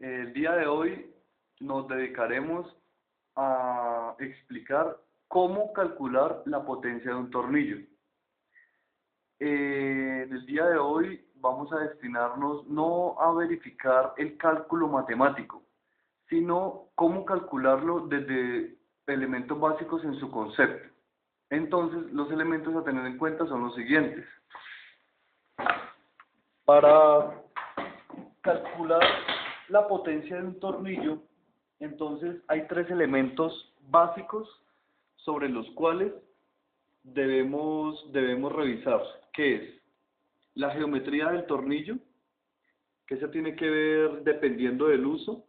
El día de hoy nos dedicaremos a explicar cómo calcular la potencia de un tornillo. En el día de hoy vamos a destinarnos no a verificar el cálculo matemático, sino cómo calcularlo desde elementos básicos en su concepto. Entonces, los elementos a tener en cuenta son los siguientes. Para calcular la potencia de un tornillo, entonces hay tres elementos básicos sobre los cuales debemos revisar, que es la geometría del tornillo, que se tiene que ver dependiendo del uso.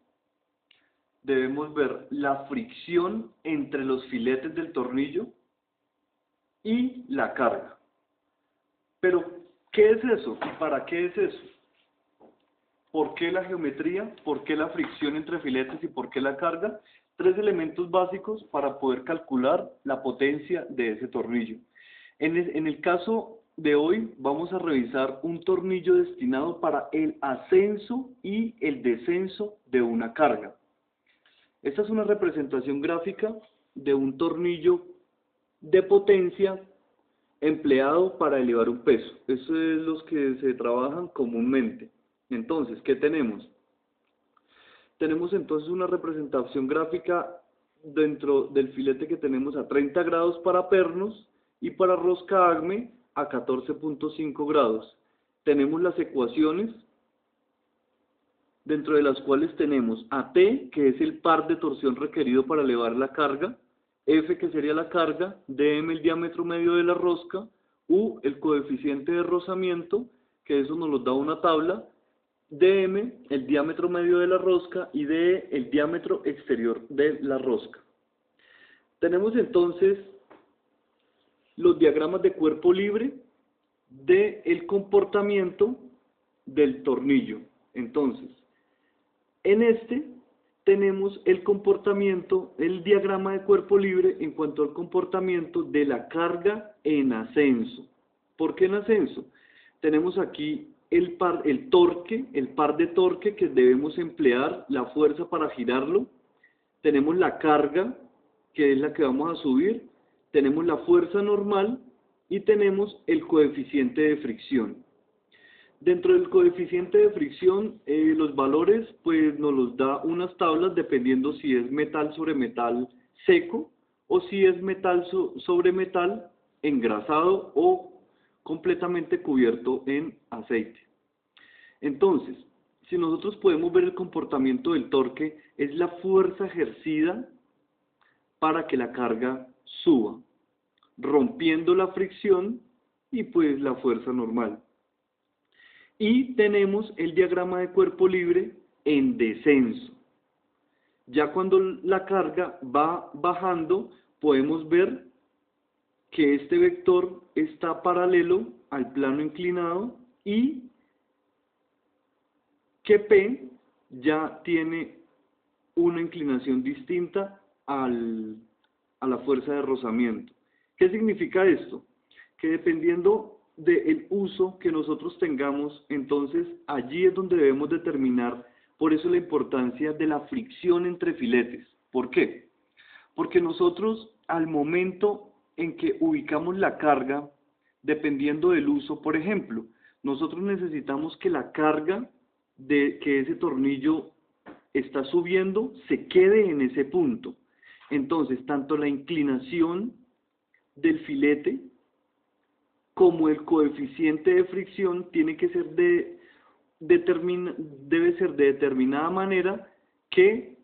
Debemos ver la fricción entre los filetes del tornillo y la carga. Pero, ¿qué es eso? ¿Y para qué es eso? ¿Por qué la geometría? ¿Por qué la fricción entre filetes y por qué la carga? Tres elementos básicos para poder calcular la potencia de ese tornillo. En el caso de hoy vamos a revisar un tornillo destinado para el ascenso y el descenso de una carga. Esta es una representación gráfica de un tornillo de potencia empleado para elevar un peso. Eso es los que se trabajan comúnmente. Entonces, ¿qué tenemos? Tenemos entonces una representación gráfica dentro del filete que tenemos a 30 grados para pernos y para rosca ACME a 14.5 grados. Tenemos las ecuaciones, dentro de las cuales tenemos a T, que es el par de torsión requerido para elevar la carga, F, que sería la carga, dm, el diámetro medio de la rosca, U, el coeficiente de rozamiento, que eso nos lo da una tabla, dm, el diámetro medio de la rosca, y de, el diámetro exterior de la rosca. Tenemos entonces los diagramas de cuerpo libre del comportamiento del tornillo. Entonces, en este tenemos el comportamiento, el diagrama de cuerpo libre en cuanto al comportamiento de la carga en ascenso. ¿Por qué en ascenso? Tenemos aquí el par de torque que debemos emplear, la fuerza para girarlo. Tenemos la carga, que es la que vamos a subir. Tenemos la fuerza normal y tenemos el coeficiente de fricción. Dentro del coeficiente de fricción, los valores pues nos los da unas tablas dependiendo si es metal sobre metal seco o si es metal sobre metal engrasado o completamente cubierto en aceite. Entonces, si nosotros podemos ver el comportamiento del torque, es la fuerza ejercida para que la carga suba, rompiendo la fricción y pues la fuerza normal. Y tenemos el diagrama de cuerpo libre en descenso. Ya cuando la carga va bajando, podemos ver que este vector está paralelo al plano inclinado y que P ya tiene una inclinación distinta a la fuerza de rozamiento. ¿Qué significa esto? Que dependiendo del uso que nosotros tengamos, entonces allí es donde debemos determinar, por eso la importancia de la fricción entre filetes. ¿Por qué? Porque nosotros al momento en que ubicamos la carga, dependiendo del uso, por ejemplo, nosotros necesitamos que la carga de que ese tornillo está subiendo se quede en ese punto. Entonces, tanto la inclinación del filete como el coeficiente de fricción tiene que ser debe ser de determinada manera que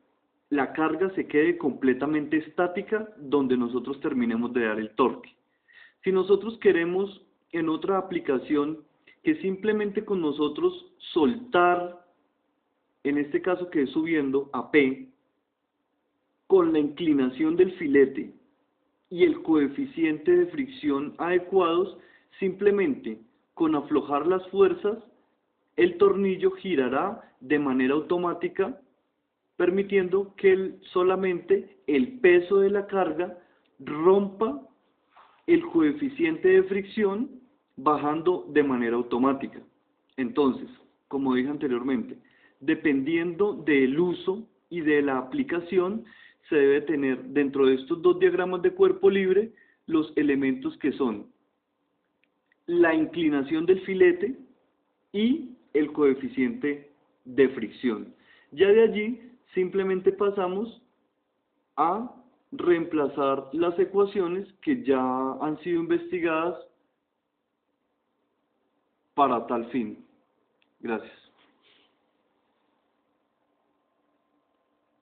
la carga se quede completamente estática donde nosotros terminemos de dar el torque. Si nosotros queremos en otra aplicación que simplemente con nosotros soltar, en este caso que es subiendo a P, con la inclinación del filete y el coeficiente de fricción adecuados, simplemente con aflojar las fuerzas, el tornillo girará de manera automática, permitiendo que solamente el peso de la carga rompa el coeficiente de fricción, bajando de manera automática. Entonces, como dije anteriormente, dependiendo del uso y de la aplicación, se debe tener dentro de estos dos diagramas de cuerpo libre los elementos que son la inclinación del filete y el coeficiente de fricción. Ya de allí simplemente pasamos a reemplazar las ecuaciones que ya han sido investigadas para tal fin. Gracias.